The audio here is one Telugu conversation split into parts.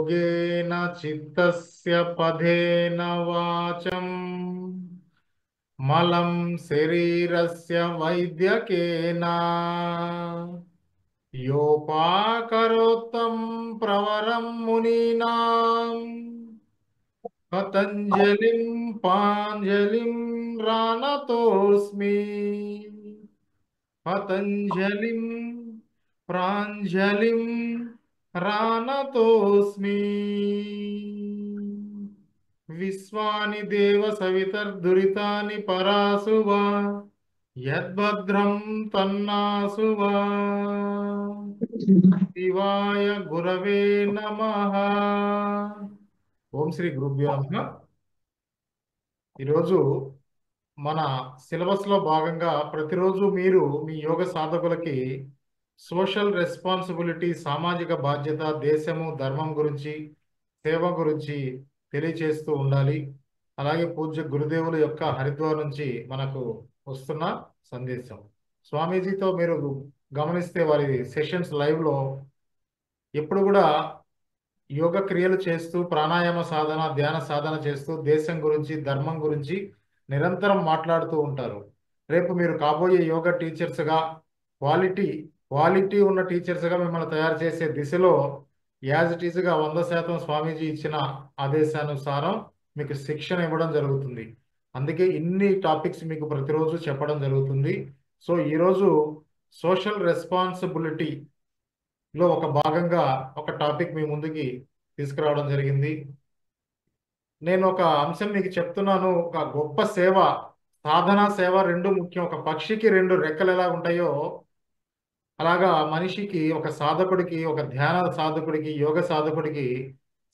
योगेन चित्तस्य पदेन वाचं मलं शरीरस्य वैद्यकेन योपाकरोत्तं प्रवरं मुनीनां पतञ्जलिं पाञ्जलिं रानतोऽस्मि पतञ्जलिं प्राञ्जलिं रानतोऽस्मि। विश्वानि देव सवितर्दुरितानि परासु वा यद्भद्रं तन्नासु वा। शिवाय गुरवे नमः। ఓం శ్రీ గురుభ్యో నమః. ఈరోజు మన సిలబస్లో భాగంగా ప్రతిరోజు మీరు మీ యోగ సాధకులకి సోషల్ రెస్పాన్సిబిలిటీ, సామాజిక బాధ్యత, దేశము ధర్మం గురించి, సేవ గురించి తెలియచేస్తూ ఉండాలి. అలాగే పూజ్య గురుదేవుల యొక్క హరిద్వార్ నుంచి మనకు వస్తున్న సందేశం. స్వామీజీతో మీరు గమనిస్తే వారి సెషన్స్ లైవ్లో ఎప్పుడు కూడా యోగ క్రియలు చేస్తూ, ప్రాణాయామ సాధన, ధ్యాన సాధన చేస్తూ, దేశం గురించి, ధర్మం గురించి నిరంతరం మాట్లాడుతూ ఉంటారు. రేపు మీరు కాబోయే యోగా టీచర్స్గా, క్వాలిటీ ఉన్న టీచర్స్గా మిమ్మల్ని తయారు చేసే దిశలో యాజ్ ఇట్ ఈజ్గా 100% స్వామీజీ ఇచ్చిన ఆదేశానుసారం మీకు శిక్షణ ఇవ్వడం జరుగుతుంది. అందుకే ఇన్ని టాపిక్స్ మీకు ప్రతిరోజు చెప్పడం జరుగుతుంది. సో ఈరోజు సోషల్ రెస్పాన్సిబిలిటీలో ఒక భాగంగా ఒక టాపిక్ మీ ముందుకి తీసుకురావడం జరిగింది. నేను ఒక అంశం మీకు చెప్తున్నాను. ఒక గొప్ప సేవ, సాధనా సేవ రెండు ముఖ్యం. ఒక పక్షికి రెండు రెక్కలు ఎలా ఉంటాయో అలాగా మనిషికి, ఒక సాధకుడికి, ఒక ధ్యాన సాధకుడికి, యోగ సాధకుడికి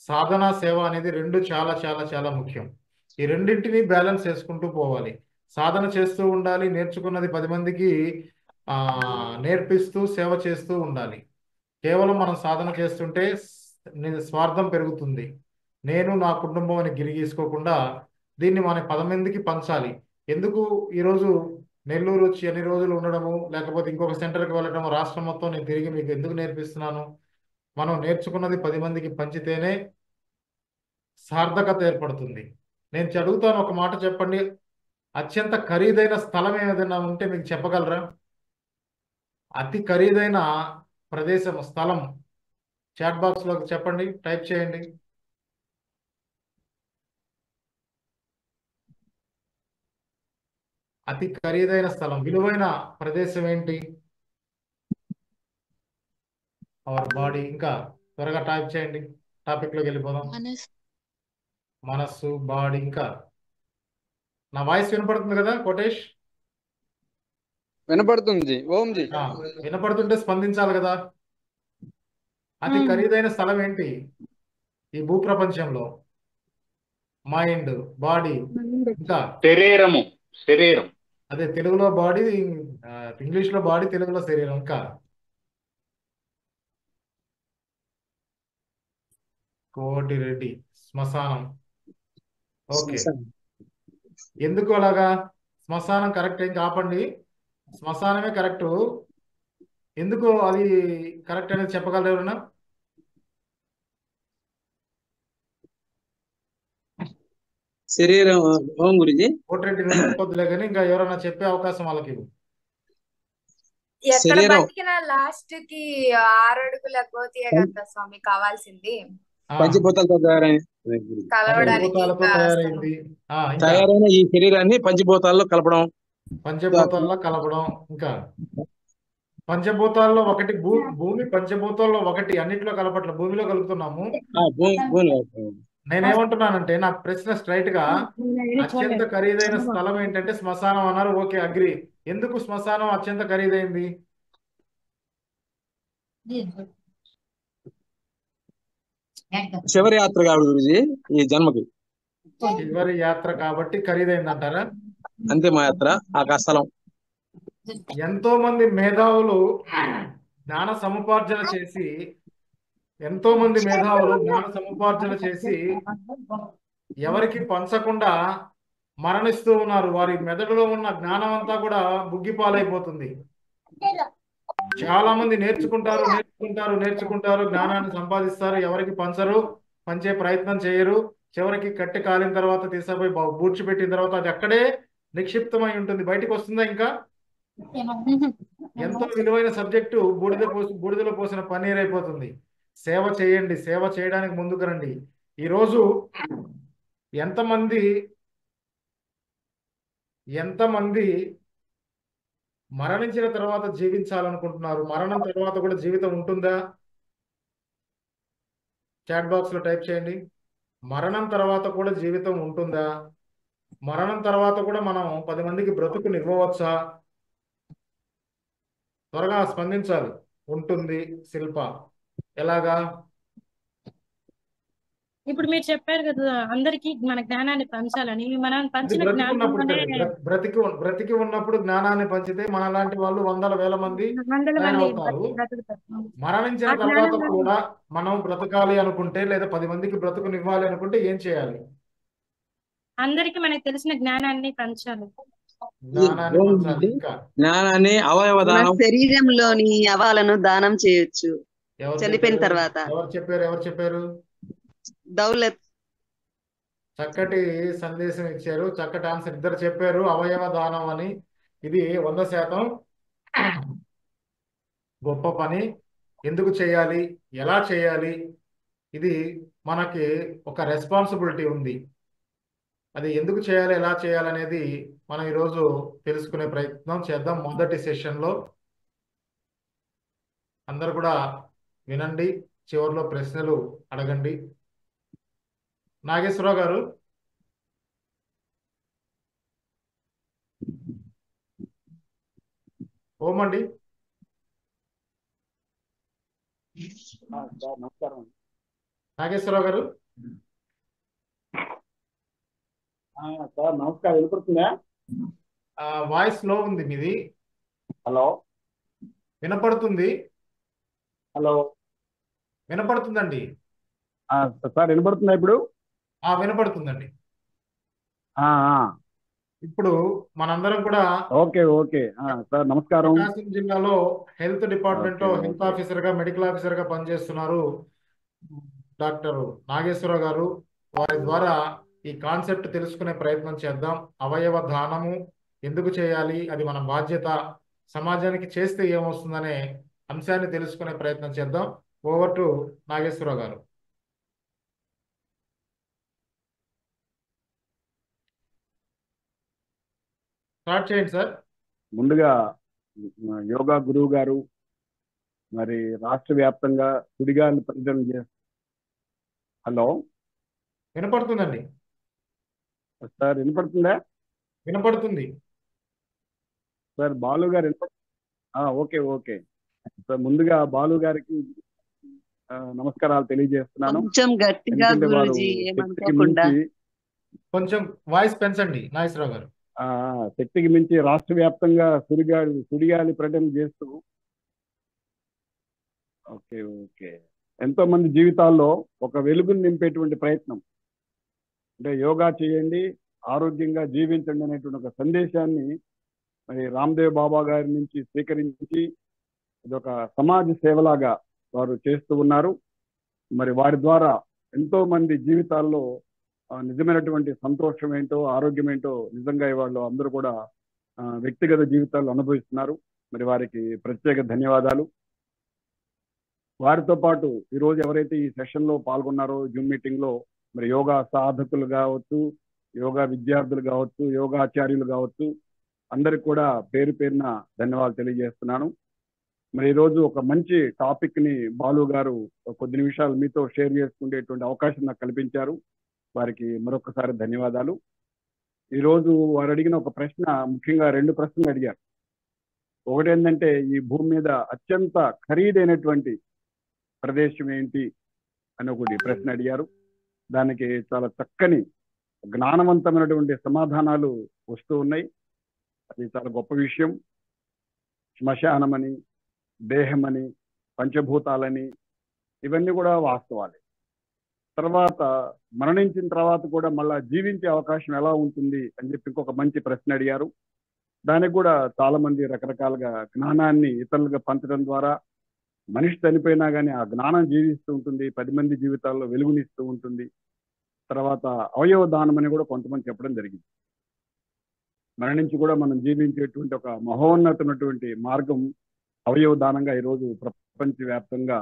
సాధనా సేవ అనేది రెండు చాలా చాలా చాలా ముఖ్యం. ఈ రెండింటిని బ్యాలెన్స్ చేసుకుంటూ పోవాలి. సాధన చేస్తూ ఉండాలి, నేర్చుకున్నది 10 మందికి నేర్పిస్తూ సేవ చేస్తూ ఉండాలి. కేవలం మనం సాధన చేస్తుంటే స్వార్థం పెరుగుతుంది. నేను నా కుటుంబం అని గిరిగీసుకోకుండా దీన్ని మన 10 మందికి పంచాలి. ఎందుకు ఈరోజు నెల్లూరు వచ్చి ఎన్ని రోజులు ఉండడము, లేకపోతే ఇంకొక సెంటర్కి వెళ్ళడము, రాష్ట్రం మొత్తం నేను తిరిగి మీకు ఎందుకు నేర్పిస్తున్నాను? మనం నేర్చుకున్నది 10 మందికి పంచితేనే సార్థకత ఏర్పడుతుంది. నేను చదువుతాను, ఒక మాట చెప్పండి. అత్యంత ఖరీదైన స్థలం ఏదైనా ఉంటే మీకు చెప్పగలరా? అతి ఖరీదైన ప్రదేశం, స్థలం చాట్ బాక్స్లోకి చెప్పండి, టైప్ చేయండి. అతి ఖరీదైన స్థలం, విలువైన ప్రదేశం ఏంటి? Our body. ఇంకా త్వరగా టైప్ చేయండి, టాపిక్లోకి వెళ్ళిపోదాం. మనస్సు, బాడీ. ఇంకా నా వాయిస్ వినపడుతుంది కదా కోటేష్? వినపడుతుంది ఓంజీ. వినపడుతుంటే స్పందించాలి కదా. అతి ఖరీదైన స్థలం ఏంటి ఈ భూప్రపంచంలో? Mind, body. ఇంకా శరీరం. అదే తెలుగులో బాడీ, ఇంగ్లీష్లో బాడీ, తెలుగులో శరీరం. ఇంకా కోటిరెడ్డి శ్మశానం. ఓకే, ఎందుకు అలాగా? శ్మశానం కరెక్ట్, ఏం కాపండి, శ్మశానమే కరెక్ట్. ఎందుకు అది కరెక్ట్ అనేది చెప్పగలరు ఎవరన్నా? శరీరం ఓం గురించి కోటిరెడ్డి నువ్వు చెప్పొద్దులే కానీ ఇంకా ఎవరన్నా చెప్పే అవకాశం వాళ్ళకి ఇవ్వు. ఎక్కడ శరీరం బతికిన లాస్ట్ కి 6 అడుగుల గోతియే కదా స్వామి కావాల్సింది, పంచభూతాలతో కలవడానికి. పంచభూతాలతో తయారైంది. ఇంకా తయారైన ఈ శరీరాన్ని పంచభూతాల్లో కలపడం. పంచభూతాల్లో కలపడం. ఇంకా పంచభూతాల్లో ఒకటి భూమి, పంచభూతాల్లో ఒకటి, అన్నిట్లో కలపట్ల, భూమిలో కలుపుతున్నాము. నేనేమంటున్నానంటే, నా ప్రశ్న స్ట్రైట్ గా, అత్యంత ఖరీదైన స్థలం ఏంటంటే శ్మశానం అన్నారు. Okay, agri. ఎందుకు శ్మశానం అత్యంత ఖరీదైంది? చివరి యాత్ర కాదు గురుజీ ఈ జన్మకి. చివరి యాత్ర కాబట్టి ఖరీదైంది అంటారా? అంతే మా యాత్ర ఆ స్థలం. ఎంతో మంది మేధావులు జ్ఞాన సముపార్జన చేసి, ఎవరికి పంచకుండా మరణిస్తూ ఉన్నారు. వారి మెదడులో ఉన్న జ్ఞానం అంతా కూడా బుగ్గిపాలైపోతుంది. చాలా మంది నేర్చుకుంటారు, జ్ఞానాన్ని సంపాదిస్తారు, ఎవరికి పంచరు, పంచే ప్రయత్నం చేయరు. చివరికి కట్టి కాలిన తర్వాత తీసుకుపోయి బూడ్చిపెట్టిన తర్వాత అది అక్కడే నిక్షిప్తమై ఉంటుంది. బయటికి వస్తుందా ఇంకా? ఎంతో విలువైన సబ్జెక్టు బూడిదలో పోసిన పన్నీర్ అయిపోతుంది. సేవ చేయండి, సేవ చేయడానికి ముందుకు రండి. ఈరోజు ఎంతమంది మరణించిన తర్వాత జీవించాలనుకుంటున్నారు? మరణం తర్వాత కూడా జీవితం ఉంటుందా? చాట్ బాక్స్ లో టైప్ చేయండి. మరణం తర్వాత కూడా జీవితం ఉంటుందా? మరణం తర్వాత కూడా మనం 10 మందికి బ్రతుకునివ్వవచ్చా? త్వరగా స్పందించాలి. ఉంటుంది శిల్ప. ఎలాగా? ఇప్పుడు మీరు చెప్పారు కదా, అందరికి మన జ్ఞానాన్ని పంచాలని. మనం అది పంచిన బ్రతికున్నప్పుడు జ్ఞానంలోనే బ్రతికి ఉన్నప్పుడు జ్ఞానాన్ని పంచితే మనలాంటి వాళ్ళు వందల వేల మంది వందల మంది తయారవుతారు. బ్రతుకుతారు. మరణించిన ఆ తర్వాత జ్ఞానంలో కూడా మనం బ్రతకాలి అనుకుంటే, లేదా 10 మందికి బ్రతుకునివ్వాలి అనుకుంటే ఏం చేయాలి? అందరికి మనకు తెలిసిన జ్ఞానాన్ని పంచాలి. జ్ఞానాన్ని పంచాలి. ఇంకా జ్ఞానాన్ని అవయవ మన దానం శరీరంలోని అవయవాలను దానం చేయొచ్చు ఎవరు చనిపోయిన చెప్పారు? తర్వాత. ఎవరు చెప్పారు? దౌలత్. చక్కటి సందేశం ఇచ్చారు. చక్కటి ఆన్సర్ ఇద్దరు చెప్పారు, అవయవ దానం అని. ఇది 100% గొప్ప పని. ఎందుకు చేయాలి, ఎలా చేయాలి? ఇది మనకి ఒక రెస్పాన్సిబిలిటీ ఉంది. అది ఎందుకు చేయాలి, ఎలా చేయాలి అనేది మనం ఈరోజు తెలుసుకునే ప్రయత్నం చేద్దాం. మొదటి సెషన్లో అందరు కూడా వినండి, చివరిలో ప్రశ్నలు అడగండి. నాగేశ్వరరావు గారు, ఓమండి. నమస్కారం. నాగేశ్వరరావు గారు, సార్ నమస్కారం, వినపడుతుందా? వాయిస్ లో ఉంది మీది. హలో వినపడుతుంది. హలో వినపడుతుందండి. సార్ వినపడుతుందా ఇప్పుడు? వినపడుతుందండి. ఇప్పుడు మనందరం కూడా ఓకే ఓకే సార్ నమస్కారం. ప్రకాశం జిల్లాలో హెల్త్ డిపార్ట్మెంట్ లో ఓకే, హెల్త్ ఓకే. ఆఫీసర్ గా, మెడికల్ ఆఫీసర్ గా పనిచేస్తున్నారు డాక్టర్ నాగేశ్వరరావు గారు. వారి ద్వారా ఈ కాన్సెప్ట్ తెలుసుకునే ప్రయత్నం చేద్దాం. అవయవ దానము ఎందుకు చేయాలి, అది మన బాధ్యత, సమాజానికి చేస్తే ఏమొస్తుందనే అంశాన్ని తెలుసుకునే ప్రయత్నం చేద్దాం. ఓవర్ టు నాగేశ్వరరావు గారు. స్టార్ట్ చేయండి సార్. ముందుగా యోగా గురువు గారు మరి రాష్ట్ర వ్యాప్తంగా సుడిగాలి ప్రజలు హలో వినపడుతుందండి. సార్ వినపడుతుందా? వినపడుతుంది. సార్ బాలు గారు ఓకే ఓకే సార్, ముందుగా బాలు గారికి నమస్కారాలు తెలియజేస్తున్నాను. కొంచెం గట్టిగా ఎందుకంటే వారు గురూజీ, శక్తికి ఏమనుకోకుండా. మించి కొంచెం వాయిస్ పెంచండి నాగేశ్వరరావు గారు. శక్తికి మించి రాష్ట్ర వ్యాప్తంగా సుడిగాలి ప్రకటన చేస్తూ ఓకే ఓకే ఎంతో మంది జీవితాల్లో ఒక వెలుగును నింపేటువంటి ప్రయత్నం, అంటే యోగా చేయండి, ఆరోగ్యంగా జీవించండి అనేటువంటి ఒక సందేశాన్ని మరి రామ్దేవ్ బాబా గారి నుంచి స్వీకరించి ఇది ఒక సమాజ సేవలాగా వారు చేస్తూ ఉన్నారు. మరి వారి ద్వారా ఎంతో మంది జీవితాల్లో నిజమైనటువంటి సంతోషం ఏంటో, ఆరోగ్యం ఏంటో నిజంగా వాళ్ళు అందరూ కూడా వ్యక్తిగత జీవితాల్లో అనుభవిస్తున్నారు. మరి వారికి ప్రత్యేక ధన్యవాదాలు. వారితో పాటు ఈరోజు ఎవరైతే ఈ సెషన్లో పాల్గొన్నారో, జూమ్ మీటింగ్లో, మరి యోగా సాధకులు కావచ్చు, యోగా విద్యార్థులు కావచ్చు, యోగాచార్యులు కావచ్చు, అందరికి కూడా పేరు పేరున ధన్యవాదాలు తెలియజేస్తున్నాను. మరి ఈరోజు ఒక మంచి టాపిక్ని బాలు గారు కొద్ది నిమిషాలు మీతో షేర్ చేసుకునేటువంటి అవకాశం నాకు కల్పించారు. వారికి మరొకసారి ధన్యవాదాలు. ఈరోజు వారు అడిగిన ఒక ప్రశ్న, ముఖ్యంగా 2 ప్రశ్నలు అడిగారు. ఒకటి ఏంటంటే, ఈ భూమి మీద అత్యంత ఖరీదైనటువంటి ప్రదేశం ఏంటి అని ఒకటి ప్రశ్న అడిగారు. దానికి చాలా చక్కని జ్ఞానవంతమైనటువంటి సమాధానాలు వస్తూ ఉన్నాయి. అది చాలా గొప్ప విషయం. శ్మశానమని, దేహమని, పంచభూతాలని, ఇవన్నీ కూడా వాస్తవాలే. తర్వాత మరణించిన తర్వాత కూడా మళ్ళా జీవించే అవకాశం ఎలా ఉంటుంది అని చెప్పి ఇంకొక మంచి ప్రశ్న అడిగారు. దానికి కూడా చాలా మంది రకరకాలుగా జ్ఞానాన్ని ఇతరులుగా పంచడం ద్వారా మనిషి చనిపోయినా కానీ ఆ జ్ఞానం జీవిస్తూ ఉంటుంది, 10 మంది జీవితాల్లో వెలుగునిస్తూ ఉంటుంది. తర్వాత అవయవ దానం అని కూడా కొంతమంది చెప్పడం జరిగింది. మరణించి కూడా మనం జీవించేటువంటి ఒక మహోన్నతమైనటువంటి మార్గం అవయవ దానంగా ఈరోజు ప్రపంచవ్యాప్తంగా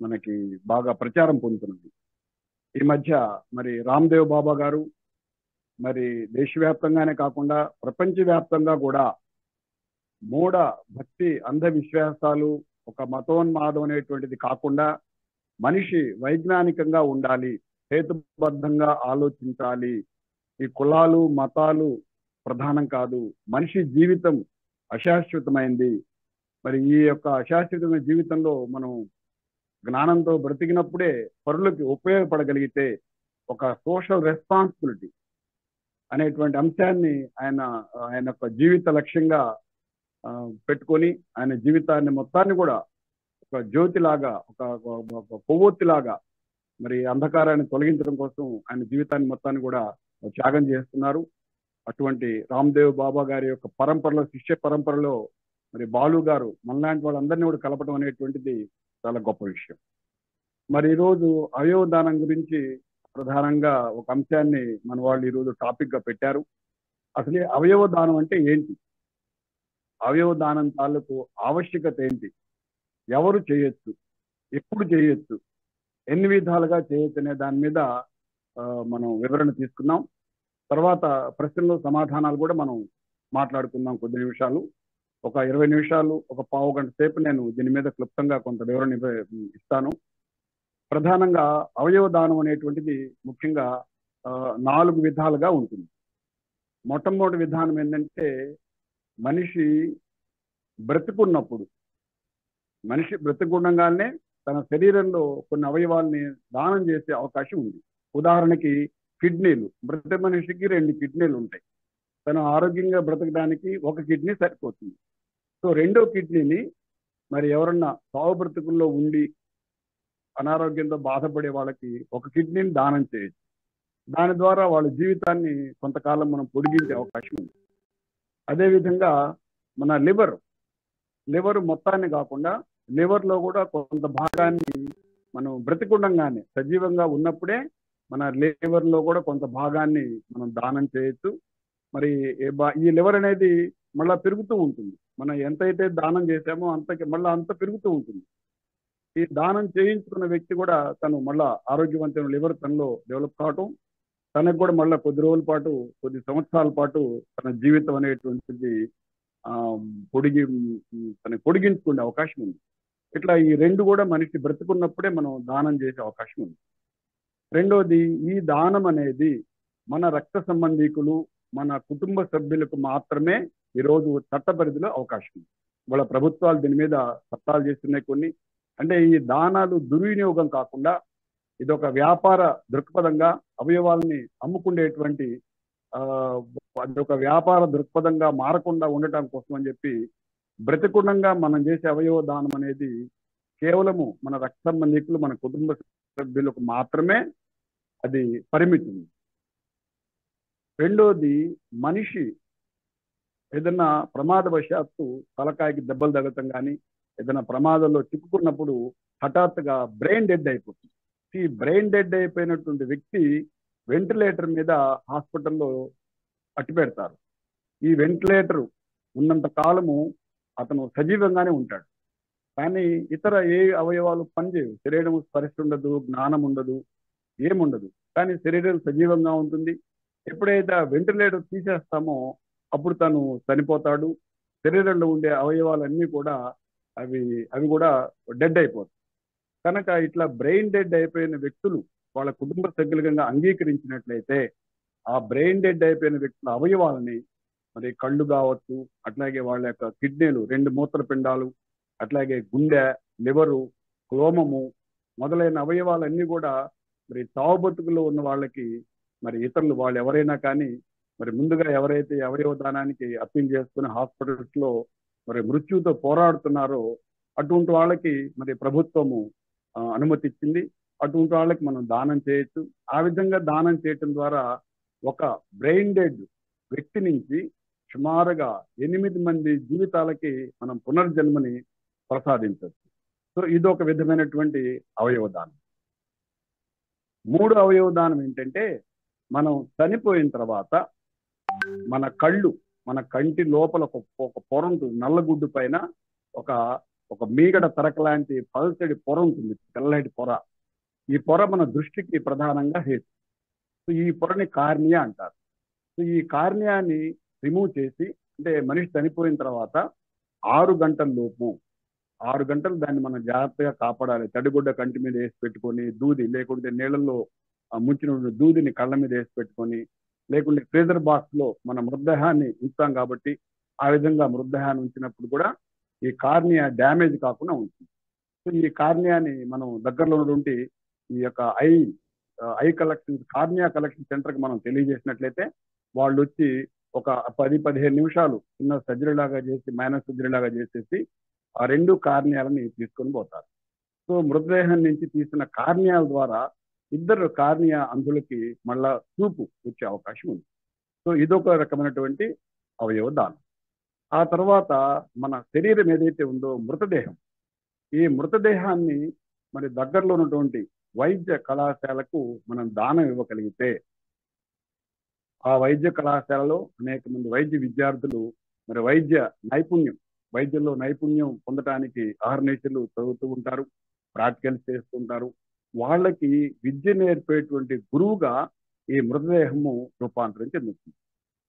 మనకి బాగా ప్రచారం పొందుతున్నది. ఈ మధ్య మరి రామ్దేవ్ బాబా గారు మరి దేశవ్యాప్తంగానే కాకుండా ప్రపంచవ్యాప్తంగా కూడా మూఢ భక్తి అంధవిశ్వాసాలు, ఒక మతోన్మాదం అనేటువంటిది కాకుండా మనిషి వైజ్ఞానికంగా ఉండాలి, హేతుబద్ధంగా ఆలోచించాలి, ఈ కులాలు మతాలు ప్రధానం కాదు, మనిషి జీవితం అశాశ్వతమైంది. మరి ఈ యొక్క అశాశ్వతమైన జీవితంలో మనం జ్ఞానంతో బ్రతికినప్పుడే పరులకి ఉపయోగపడగలిగితే ఒక సోషల్ రెస్పాన్సిబిలిటీ అనేటువంటి అంశాన్ని ఆయన ఆయన యొక్క జీవిత లక్ష్యంగా పెట్టుకొని ఆయన జీవితాన్ని మొత్తాన్ని కూడా ఒక జ్యోతిలాగా, ఒక కొవ్వొత్తిలాగా మరి అంధకారాన్ని తొలగించడం కోసం ఆయన జీవితాన్ని మొత్తాన్ని కూడా త్యాగం చేస్తున్నారు. అటువంటి రామ్దేవ్ బాబా గారి యొక్క పరంపరలో, శిష్య పరంపరలో మరి బాలు గారు మనలాంటి వాళ్ళందరినీ కూడా కలపడం అనేటువంటిది చాలా గొప్ప విషయం. మరి ఈరోజు అవయవ దానం గురించి ప్రధానంగా ఒక అంశాన్ని మన వాళ్ళు ఈరోజు టాపిక్ గా పెట్టారు. అసలే అవయవ దానం అంటే ఏంటి, అవయవ దానం తాలూకు ఆవశ్యకత ఏంటి, ఎవరు చేయొచ్చు, ఎప్పుడు చేయొచ్చు, ఎన్ని విధాలుగా చేయొచ్చు అనే దాని మీద మనం వివరణ తీసుకున్నాం. తర్వాత ప్రశ్నలు సమాధానాలు కూడా మనం మాట్లాడుకుందాం కొద్ది నిమిషాలు. ఒక 20 నిమిషాలు, ఒక పావు గంట సేపు నేను దీని మీద క్లుప్తంగా కొంత వివరణ ఇస్తాను. ప్రధానంగా అవయవ దానం అనేటువంటిది ముఖ్యంగా 4 విధాలుగా ఉంటుంది. మొట్టమొదటి విధానం ఏంటంటే మనిషి బ్రతుకున్నప్పుడు, మనిషి బ్రతుకుండగానే తన శరీరంలో కొన్ని అవయవాల్ని దానం చేసే అవకాశం ఉంది. ఉదాహరణకి కిడ్నీలు, మృత మనిషికి 2 కిడ్నీలు ఉంటాయి. తను ఆరోగ్యంగా బ్రతకడానికి ఒక కిడ్నీ సరిపోతుంది. సో 2వ కిడ్నీని మరి ఎవరన్నా సావు బ్రతుకుల్లో ఉండి అనారోగ్యంతో బాధపడే వాళ్ళకి ఒక కిడ్నీని దానం చేయొచ్చు. దాని ద్వారా వాళ్ళ జీవితాన్ని కొంతకాలం మనం పొడిగించే అవకాశం ఉంది. అదేవిధంగా మన లివర్ మొత్తాన్ని కాకుండా లివర్లో కూడా కొంత భాగాన్ని మనం బ్రతికుండగానే సజీవంగా ఉన్నప్పుడే మన లివర్లో కూడా కొంత భాగాన్ని మనం దానం చేయొచ్చు. మరి ఈ లివర్ అనేది మళ్ళా పెరుగుతూ ఉంటుంది. మనం ఎంతైతే దానం చేసామో అంత పెరుగుతూ ఉంటుంది. ఈ దానం చేయించుకున్న వ్యక్తి కూడా తను మళ్ళా ఆరోగ్యవంతమైన లివర్ తనలో డెవలప్ కావటం, తనకు కూడా మళ్ళీ కొద్ది రోజుల పాటు, కొద్ది సంవత్సరాల పాటు తన జీవితం అనేటువంటిది పొడిగించుకునే అవకాశం ఉంది. ఇట్లా ఈ 2 కూడా మనిషి బ్రతుకున్నప్పుడే మనం దానం చేసే అవకాశం ఉంది. రెండోది, ఈ దానం అనేది మన రక్త సంబంధీకులు, మన కుటుంబ సభ్యులకు మాత్రమే ఈరోజు చట్ట పరిధిలో అవకాశం ఉంది. వాళ్ళ ప్రభుత్వాలు దీని మీద చట్టాలు చేస్తున్నాయి కొన్ని. అంటే ఈ దానాలు దుర్వినియోగం కాకుండా ఇదొక వ్యాపార దృక్పథంగా అవయవాల్ని అమ్ముకునేటువంటి అదొక వ్యాపార దృక్పథంగా మారకుండా ఉండటం కోసం అని చెప్పి బ్రతికుండంగా మనం చేసే అవయవ దానం అనేది కేవలము మన రక్త సంబంధికులు, మన కుటుంబ సభ్యులకు మాత్రమే అది పరిమితి ఉంది. రెండోది, మనిషి ఏదన్నా ప్రమాదవశాత్తు తలకాయకి దెబ్బలు తగలటం కానీ ఏదైనా ప్రమాదంలో చిక్కుకున్నప్పుడు హఠాత్తుగా బ్రెయిన్ డెడ్ అయిపోతుంది. ఈ బ్రెయిన్ డెడ్ అయిపోయినటువంటి వ్యక్తి వెంటిలేటర్ మీద హాస్పిటల్లో అట్టి పెడతారు. ఈ వెంటిలేటర్ ఉన్నంత కాలము అతను సజీవంగానే ఉంటాడు, కానీ ఇతర ఏ అవయవాలు పనిచేయవు. శరీరం స్పర్శ ఉండదు, జ్ఞానం ఉండదు, ఏముండదు, కానీ శరీరం సజీవంగా ఉంటుంది. ఎప్పుడైతే వెంటిలేటర్ తీసేస్తామో అప్పుడు తను చనిపోతాడు. శరీరంలో ఉండే అవయవాలన్నీ కూడా అవి కూడా డెడ్ అయిపోతాయి. కనుక ఇట్లా బ్రెయిన్ డెడ్ అయిపోయిన వ్యక్తులు వాళ్ళ కుటుంబ సభ్యులుగా అంగీకరించినట్లయితే ఆ బ్రెయిన్ డెడ్ అయిపోయిన వ్యక్తుల అవయవాలని, మరి కళ్ళు కావచ్చు, అట్లాగే వాళ్ళ యొక్క కిడ్నీలు, 2 మూత్రపిండాలు, అట్లాగే గుండె, లివరు, క్లోమము మొదలైన అవయవాలన్నీ కూడా మరి చావు బతుకుల్లో ఉన్న వాళ్ళకి, మరి ఇతరులు వాళ్ళు ఎవరైనా కానీ మరి ముందుగా ఎవరైతే అవయవ దానానికి అప్పీల్ చేసుకుని హాస్పిటల్స్ లో మరి మృత్యుతో పోరాడుతున్నారో అటువంటి వాళ్ళకి మరి ప్రభుత్వము అనుమతి ఇచ్చింది. అటువంటి వాళ్ళకి మనం దానం చేయొచ్చు. ఆ విధంగా దానం చేయటం ద్వారా ఒక బ్రెయిన్ డెడ్ వ్యక్తి నుంచి సుమారుగా 8 మంది జీవితాలకి మనం పునర్జన్మని ప్రసాదించవచ్చు. సో ఇది ఒక విధమైనటువంటి అవయవ దానం. 3 అవయవ దానం ఏంటంటే, మనం చనిపోయిన తర్వాత మన కంటి లోపల ఒక పొర ఉంటుంది. నల్లగుడ్డు పైన ఒక మీగడ తరక లాంటి పల్సడి పొర ఉంటుంది, తెల్లటి పొర. ఈ పొర మన దృష్టికి ప్రధానంగా హేతు. సో ఈ పొరని కార్నియా అంటారు. సో ఈ కార్నియాని రిమూవ్ చేసి, అంటే మనిషి చనిపోయిన తర్వాత 6 గంటల లోపు 6 గంటలు దాన్ని మనం జాగ్రత్తగా కాపాడాలి. తడిగుడ్డ కంటి మీద వేసి పెట్టుకొని, దూది లేకుంటే నీళ్ళల్లో ముంచిన దూదిని కళ్ళ మీద వేసి పెట్టుకొని, లేకుంటే ఫ్రీజర్ బాక్స్ లో మన మృతదేహాన్ని ఉంచుతాం కాబట్టి ఆ విధంగా మృతదేహాన్ని ఉంచినప్పుడు కూడా ఈ కార్నియా డ్యామేజ్ కాకుండా ఉంటుంది. సో ఈ కార్నియాని మనం దగ్గరలో ఉన్నటువంటి ఈ యొక్క ఐ కలెక్షన్, కార్నియా కలెక్షన్ సెంటర్కి మనం తెలియజేసినట్లయితే వాళ్ళు వచ్చి ఒక 10-15 నిమిషాలు చిన్న సర్జరీ లాగా చేసి, మైనస్ సర్జరీ లాగా చేసేసి ఆ 2 కార్నియాలని తీసుకొని పోతారు. సో మృతదేహం నుంచి తీసిన కార్నియాల ద్వారా 2 కార్నియా అంధులకి మళ్ళా చూపు వచ్చే అవకాశం ఉంది. సో ఇదొక రకమైనటువంటి అవయవ దానం. ఆ తర్వాత మన శరీరం ఏదైతే ఉందో మృతదేహం, ఈ మృతదేహాన్ని మరి దగ్గరలో ఉన్నటువంటి వైద్య కళాశాలకు మనం దానం ఇవ్వగలిగితే, ఆ వైద్య కళాశాలలో అనేక మంది వైద్య విద్యార్థులు మరి వైద్యంలో నైపుణ్యం పొందడానికి అహర్నిశలు చదువుతూ ఉంటారు, ప్రాక్టికల్స్ చేస్తుంటారు. వాళ్ళకి విద్య నేర్పేటువంటి గురువుగా ఈ మృతదేహము రూపాంతరం చెందుతుంది.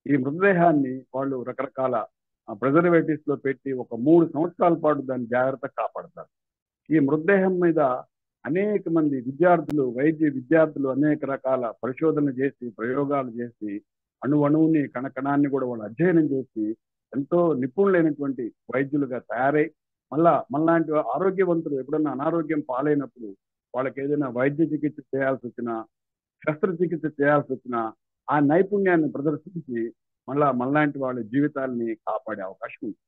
ఈ మృతదేహాన్ని వాళ్ళు రకరకాల ప్రిజర్వేటివ్స్ లో పెట్టి ఒక 3 సంవత్సరాల పాటు దాన్ని జాగ్రత్తగా కాపాడతారు. ఈ మృతదేహం మీద అనేక మంది వైద్య విద్యార్థులు అనేక రకాల పరిశోధనలు చేసి, ప్రయోగాలు చేసి, అణువుని కణకణాన్ని కూడా వాళ్ళు అధ్యయనం చేసి ఎంతో నిపుణులైనటువంటి వైద్యులుగా తయారై మళ్ళాంటి ఆరోగ్యవంతులు ఎప్పుడన్నా అనారోగ్యం పాలైనప్పుడు వాళ్ళకి ఏదైనా వైద్య చికిత్స చేయాల్సి వచ్చినా, శస్త్రచికిత్స చేయాల్సి వచ్చినా ఆ నైపుణ్యాన్ని ప్రదర్శించి మళ్ళాంటి వాళ్ళ జీవితాలని కాపాడే అవకాశం ఉంది.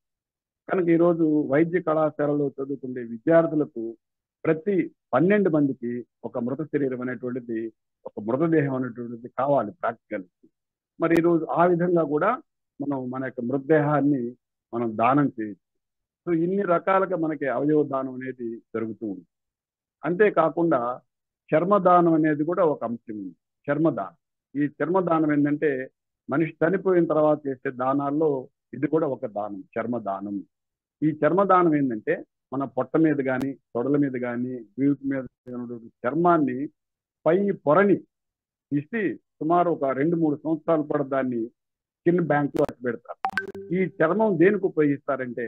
కనుక ఈరోజు వైద్య కళాశాలలో చదువుకునే విద్యార్థులకు ప్రతి 12 మందికి ఒక మృత శరీరం అనేటువంటిది, ఒక మృతదేహం అనేటువంటిది కావాలి ప్రాక్టికల్. మరి ఈరోజు ఆ విధంగా కూడా మన యొక్క మృతదేహాన్ని మనం దానం చేయొచ్చు. సో ఇన్ని రకాలుగా మనకి అవయవ దానం అనేది జరుగుతూ ఉంది. అంతేకాకుండా చర్మదానం అనేది కూడా ఒక అంశం ఉంది. చర్మదానం, ఈ చర్మదానం ఏంటంటే మనిషి చనిపోయిన తర్వాత చేసే దానాల్లో ఇది కూడా ఒక దానం, చర్మదానం. ఈ చర్మదానం ఏంటంటే మన పొట్ట మీద కానీ, తొడల మీద కానీ, వీపు మీద చర్మాన్ని పై పొరని తీసి సుమారు ఒక 2-3 సంవత్సరాల పాటు దాన్ని స్కిన్ బ్యాంక్ లో అట్టు పెడతారు. ఈ చర్మం దేనికి ఉపయోగిస్తారంటే,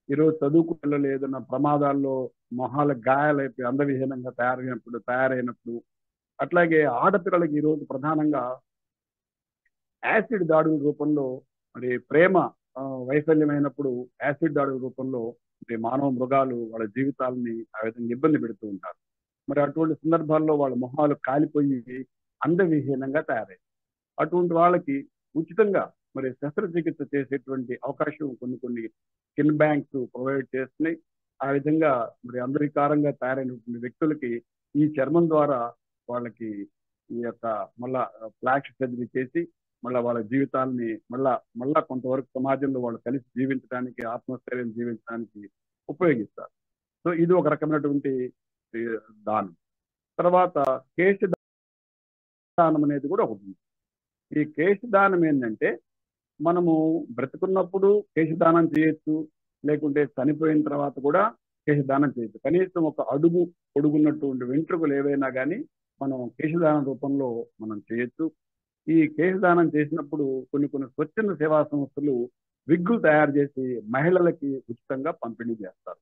ఈరోజు చదువుకు పిల్లలు ఏదైనా ప్రమాదాల్లో మొహాల గాయాలైపోయి అందవిహీనంగా తయారైనప్పుడు, అట్లాగే ఆడపిల్లలకి ఈరోజు ప్రధానంగా యాసిడ్ దాడుల రూపంలో, మరి ప్రేమ వైఫల్యమైనప్పుడు యాసిడ్ దాడుల రూపంలో మరి మానవ మృగాలు వాళ్ళ జీవితాలని ఆ విధంగా ఇబ్బంది పెడుతూ ఉంటారు. మరి అటువంటి సందర్భాల్లో వాళ్ళ మొహాలు కాలిపోయి అందవిహీనంగా తయారయ్యాయి. అటువంటి వాళ్ళకి ఉచితంగా మరి శస్త్రచికిత్స చేసేటువంటి అవకాశం కొన్ని స్కిన్ బ్యాంక్స్ ప్రొవైడ్ చేస్తున్నాయి. ఆ విధంగా మరి అందరికారంగా తయారైనటువంటి వ్యక్తులకి ఈ చర్మం ద్వారా వాళ్ళకి ఈ యొక్క ప్లాస్టిక్ సర్జరీ చేసి వాళ్ళ జీవితాలని మళ్ళా కొంతవరకు సమాజంలో వాళ్ళు కలిసి జీవించడానికి, ఆత్మస్థైర్యం జీవించడానికి ఉపయోగిస్తారు. సో ఇది ఒక రకమైనటువంటి దానం. తర్వాత కేశ దానం అనేది కూడా ఒకటి. ఈ కేశ దానం ఏంటంటే, మనము బ్రతుకున్నప్పుడు కేశదానం చేయొచ్చు, లేకుంటే చనిపోయిన తర్వాత కూడా కేశదానం చేయొచ్చు. కనీసం ఒక అడుగు పొడుగున్నటువంటి వెంట్రుకలు ఏవైనా కానీ మనం కేశదానం రూపంలో మనం చేయొచ్చు. ఈ కేశదానం చేసినప్పుడు కొన్ని స్వచ్ఛంద సేవా సంస్థలు విగ్గులు తయారు చేసి మహిళలకి ఉచితంగా పంపిణీ చేస్తారు.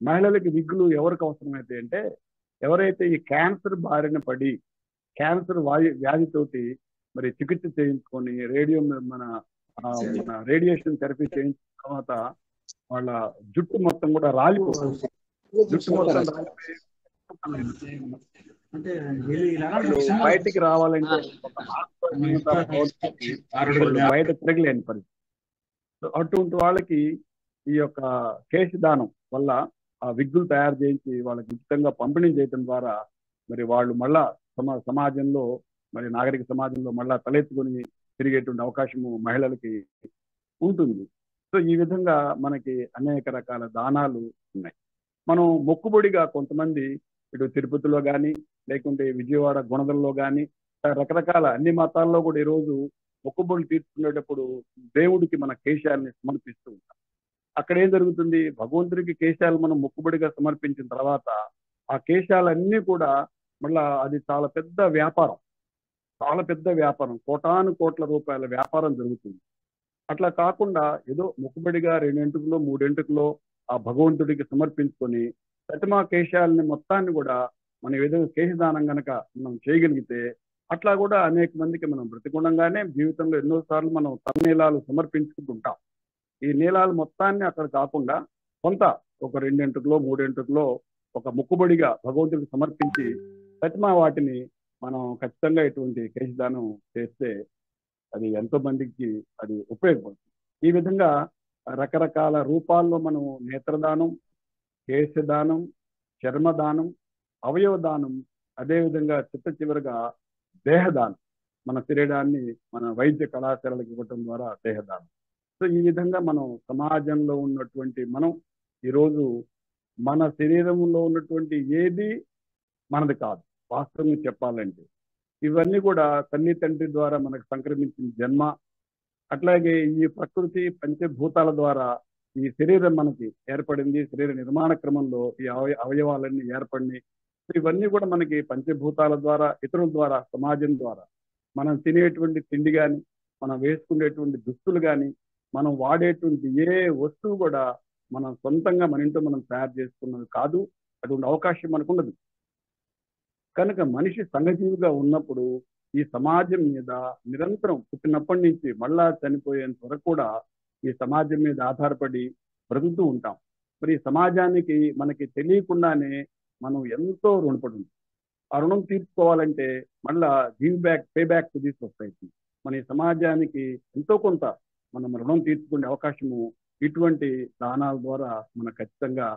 మహిళలకి విగ్గులు ఎవరికి అవసరమైతే అంటే, ఎవరైతే ఈ క్యాన్సర్ బారిన పడి క్యాన్సర్ వ్యాధితోటి మరి చికిత్స చేయించుకొని మన రేడియేషన్ థెరపీ చేయించిన తర్వాత వాళ్ళ జుట్టు మొత్తం కూడా రాలిపోతుంది. జుట్టు మొత్తం రాలిపోయి బయటికి రావాలంటే బయట తిరగలేని పరిస్థితి. అటువంటి వాళ్ళకి ఈ యొక్క కేశదానం వల్ల ఆ విగ్గులు తయారు చేయించి వాళ్ళకి ఉచితంగా పంపిణీ చేయడం ద్వారా మరి వాళ్ళు మళ్ళా సమాజంలో, మరి నాగరిక సమాజంలో మళ్ళా తలెత్తుకొని తిరిగేటువంటి అవకాశము మహిళలకి ఉంటుంది. సో ఈ విధంగా మనకి అనేక రకాల దానాలు ఉన్నాయి. మనం మొక్కుబడిగా కొంతమంది ఇటు తిరుపతిలో కానీ లేకుంటే విజయవాడ గుణదల్లో కానీ రకరకాల అన్ని మతాల్లో కూడా ఈరోజు మొక్కుబడులు తీర్చుకునేటప్పుడు దేవుడికి మన కేశాలని సమర్పిస్తూ ఉంటాం. అక్కడ ఏం జరుగుతుంది, భగవంతుడికి కేశాలు మనం మొక్కుబడిగా సమర్పించిన తర్వాత ఆ కేశాలన్నీ కూడా మళ్ళా అది చాలా పెద్ద వ్యాపారం, కోటాను కోట్ల రూపాయల వ్యాపారం జరుగుతుంది. అట్లా కాకుండా ఏదో మొక్కుబడిగా 2 ఎంటుకలో 3 ఎంటుకలో ఆ భగవంతుడికి సమర్పించుకొని ప్రతిమా కేశాలని మొత్తాన్ని కూడా మనం ఏదో కేశదానం గనక మనం చేయగలిగితే అట్లా కూడా అనేక మందికి మనం బ్రతికుండగానే జీవితంలో ఎన్నోసార్లు మనం తలనీలాలు సమర్పించుకుంటుంటాం. ఈ నీలాలు మొత్తాన్ని అక్కడ కాకుండా కొంత ఒక 2 ఎంటుకలో 3 ఎంటుకలో ఒక మొక్కుబడిగా భగవంతుడికి సమర్పించి ప్రతిమా వాటిని మనం ఖచ్చితంగా ఇటువంటి కేశదానం చేస్తే అది ఎంతో మందికి అది ఉపయోగపడుతుంది. ఈ విధంగా రకరకాల రూపాల్లో మనం నేత్రదానం, కేశదానం, చర్మదానం, అవయవదానం, అదేవిధంగా చివరగా దేహదానం, మన శరీరాన్ని మన వైద్య కళాశాలలకు ఇవ్వటం ద్వారా దేహదానం. సో ఈ విధంగా మనం సమాజంలో ఉన్నటువంటి మనం ఈరోజు మన శరీరంలో ఉన్నటువంటి ఏది మనది కాదు. వాస్తవంగా చెప్పాలంటే ఇవన్నీ కూడా తల్లి తండ్రి ద్వారా మనకు సంక్రమించిన జన్మ. అట్లాగే ఈ ప్రకృతి పంచభూతాల ద్వారా ఈ శరీరం మనకి ఏర్పడింది. శరీర నిర్మాణ క్రమంలో ఈ అవయవాలన్నీ ఏర్పడినాయి. ఇవన్నీ కూడా మనకి పంచభూతాల ద్వారా, ఇతరుల ద్వారా, సమాజం ద్వారా మనం తినేటువంటి తిండి కానీ, మనం వేసుకునేటువంటి దుస్తులు కానీ, మనం వాడేటువంటి ఏ వస్తువు కూడా మనం సొంతంగా మన ఇంట్లో మనం తయారు చేసుకున్నది కాదు. అటువంటి అవకాశం మనకు ఉండదు. కనుక మనిషి సంఘజీవిగా ఉన్నప్పుడు ఈ సమాజం మీద నిరంతరం పుట్టినప్పటి నుంచి మళ్ళా చనిపోయేంత వరకు కూడా ఈ సమాజం మీద ఆధారపడి బ్రతుకుతూ ఉంటాం. మరి ఈ సమాజానికి మనకి తెలియకుండానే మనం ఎంతో రుణపడి ఉంటాం. ఆ రుణం తీర్చుకోవాలంటే మళ్ళా pay back to the society. మన ఈ సమాజానికి ఎంతో కొంత మనం రుణం తీర్చుకునే అవకాశము ఇటువంటి దానాల ద్వారా మనకు ఖచ్చితంగా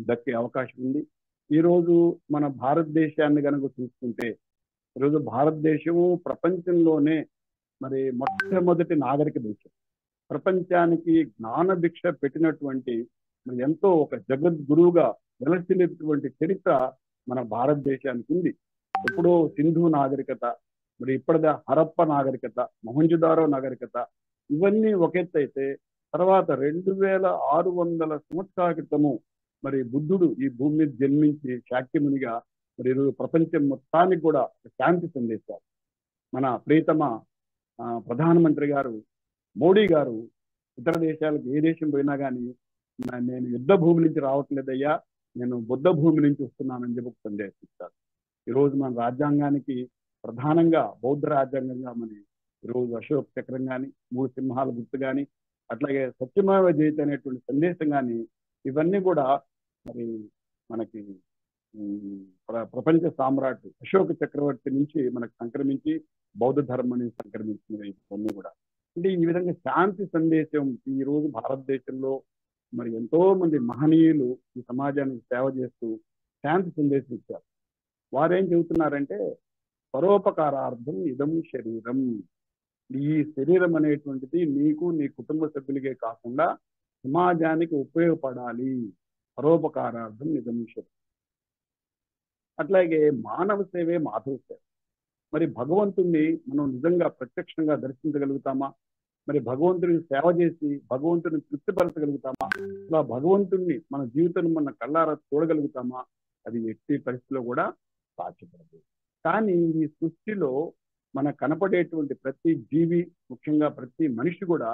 దక్కే అవకాశం ఉంది. ఈరోజు మన భారతదేశాన్ని కనుక చూసుకుంటే ఈరోజు భారతదేశము ప్రపంచంలోనే మరి మొట్టమొదటి నాగరిక దేశం. ప్రపంచానికి జ్ఞాన భిక్ష పెట్టినటువంటి మరి ఎంతో ఒక జగద్గురువుగా వెలసినటువంటి చరిత్ర మన భారతదేశానికి ఉంది. ఎప్పుడో సింధు నాగరికత, మరి ఇప్పటిదా హరప్ప నాగరికత, మొహంజదారో నాగరికత, ఇవన్నీ ఒక ఎత్తు అయితే తర్వాత 2600 సంవత్సరాల క్రితము మరి బుద్ధుడు ఈ భూమి మీద జన్మించి శాక్యమునిగా మరి ఈరోజు ప్రపంచం మొత్తానికి కూడా శాంతి సందేశారు. మన ప్రియతమ ప్రధానమంత్రి గారు మోడీ గారు ఇతర దేశాలకు ఏ దేశం పోయినా కానీ నేను యుద్ధ భూమి నుంచి రావట్లేదయ్యా, నేను బుద్ధ భూమి నుంచి వస్తున్నానని చెప్పి సందేశిస్తారు. ఈరోజు మన రాజ్యాంగానికి ప్రధానంగా బౌద్ధ రాజ్యాంగంగా మన ఈరోజు అశోక్ చక్రం కానీ, 3 సింహాల గుర్తు కానీ, అట్లాగే సత్యమేవ జయతే అనేటువంటి సందేశం కానీ, ఇవన్నీ కూడా మరి మనకి ప్రపంచ సామ్రాట్ అశోక చక్రవర్తి నుంచి మనకు సంక్రమించి బౌద్ధ ధర్మాన్ని సంక్రమించినవి ఇవన్నీ కూడా. అంటే ఈ విధంగా శాంతి సందేశం ఈ రోజు భారతదేశంలో మరి ఎంతో మంది మహనీయులు ఈ సమాజానికి సేవ చేస్తూ శాంతి సందేశం ఇచ్చారు. వారేం చెబుతున్నారంటే పరోపకారార్థం ఇదం శరీరం. ఈ శరీరం అనేటువంటిది నీకు నీ కుటుంబ సభ్యులకే కాకుండా సమాజానికి ఉపయోగపడాలి. పరోపకారార్థం ఇదం శరీరం. అట్లాగే మానవ సేవే మాధవ సేవ. మరి భగవంతుణ్ణి మనం నిజంగా ప్రత్యక్షంగా దర్శించగలుగుతామా? మరి భగవంతుడికి సేవ చేసి భగవంతుని తృప్తిపరచగలుగుతామా? ఇలా భగవంతుణ్ణి మన జీవితంలో మన కళ్ళారా చూడగలుగుతామా? అది ఎట్టి పరిస్థితిలో కూడా సాధ్యపడదు. కానీ ఈ సృష్టిలో మన కనపడేటువంటి ప్రతి జీవి, ముఖ్యంగా ప్రతి మనిషి కూడా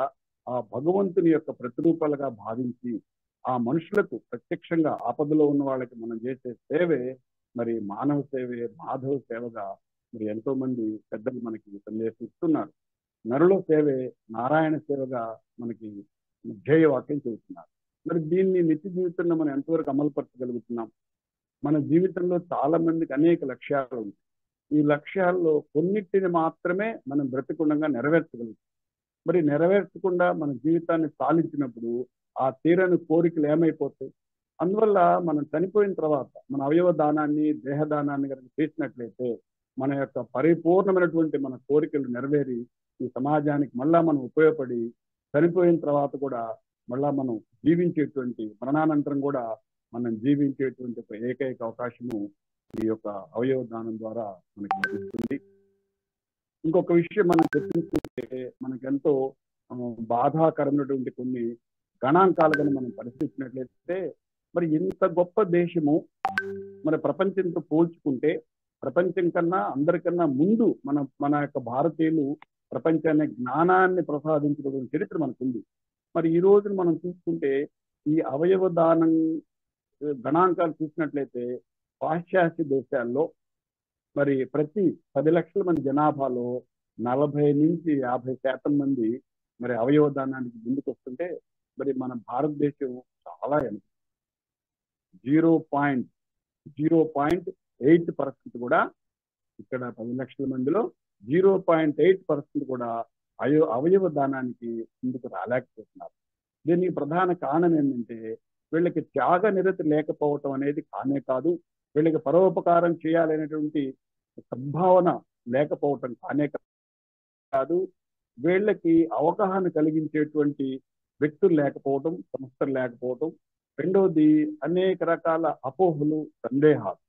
ఆ భగవంతుని యొక్క ప్రతిరూపాలుగా భావించి ఆ మనుషులకు ప్రత్యక్షంగా ఆపదలో ఉన్న వాళ్ళకి మనం చేసే సేవే మరి మానవ సేవే మాధవ సేవగా మరి ఎంతో మంది పెద్దలు మనకి సందేశిస్తున్నారు. నరుల సేవే నారాయణ సేవగా మనకి ధ్యేయవాక్యం చెబుతున్నారు. మరి దీన్ని నిత్య జీవితంలో మనం ఎంతవరకు అమలుపరచగలుగుతున్నాం? మన జీవితంలో చాలా మందికి అనేక లక్ష్యాలు ఉంటాయి. ఈ లక్ష్యాల్లో కొన్నిటిని మాత్రమే మనం బ్రతికుండగా నెరవేర్చగలుగుతాం. మరి నెరవేర్చకుండా మన జీవితాన్ని సాధించినప్పుడు ఆ తీరని కోరికలు ఏమైపోతాయి? అందువల్ల మనం చనిపోయిన తర్వాత మన అవయవ దానాన్ని, దేహదానాన్ని కనుక చేసినట్లయితే మన యొక్క పరిపూర్ణమైనటువంటి మన కోరికలు నెరవేరి ఈ సమాజానికి మళ్ళా మనం ఉపయోగపడి చనిపోయిన తర్వాత కూడా మళ్ళా మనం జీవించేటువంటి మరణానంతరం కూడా మనం జీవించేటువంటి ఒక ఏకైక అవకాశము ఈ యొక్క అవయవ దానం ద్వారా మనకి లభిస్తుంది. ఇంకొక విషయం మనం చర్చించుకుంటే మనకెంతో బాధాకరమైనటువంటి కొన్ని గణాంకాలు కానీ మనం పరిశీలించినట్లయితే మరి ఇంత గొప్ప దేశము మరి ప్రపంచంతో పోల్చుకుంటే ప్రపంచం కన్నా అందరికన్నా ముందు మన యొక్క భారతీయులు ప్రపంచానికి జ్ఞానాన్ని ప్రసాదించడం చరిత్ర మనకుంది. మరి ఈ రోజు మనం చూసుకుంటే ఈ అవయవ దానం గణాంకాలు చూసినట్లయితే పాశ్చాత్య దేశాల్లో మరి ప్రతి 10 లక్షల మంది జనాభాలో 40 నుంచి 50% మంది మరి అవయవ దానానికి ముందుకు వస్తుంటే మరి మన భారతదేశం చాలా 0.8% కూడా ఇక్కడ 10 లక్షల మందిలో 0.8% కూడా అవయవ దానానికి ముందుకు రాలేకపోతున్నారు. దీనికి ప్రధాన కారణం ఏంటంటే వీళ్ళకి త్యాగ నిరతి లేకపోవటం అనేది కానే కాదు, వీళ్ళకి పరోపకారం చేయాలనేటువంటి సద్భావన లేకపోవటం కానే కాదు, వీళ్ళకి అవగాహన కలిగించేటువంటి వ్యక్తులు లేకపోవటం, సంస్థలు లేకపోవటం, రెండవది అనేక రకాల అపోహలు, సందేహాలు.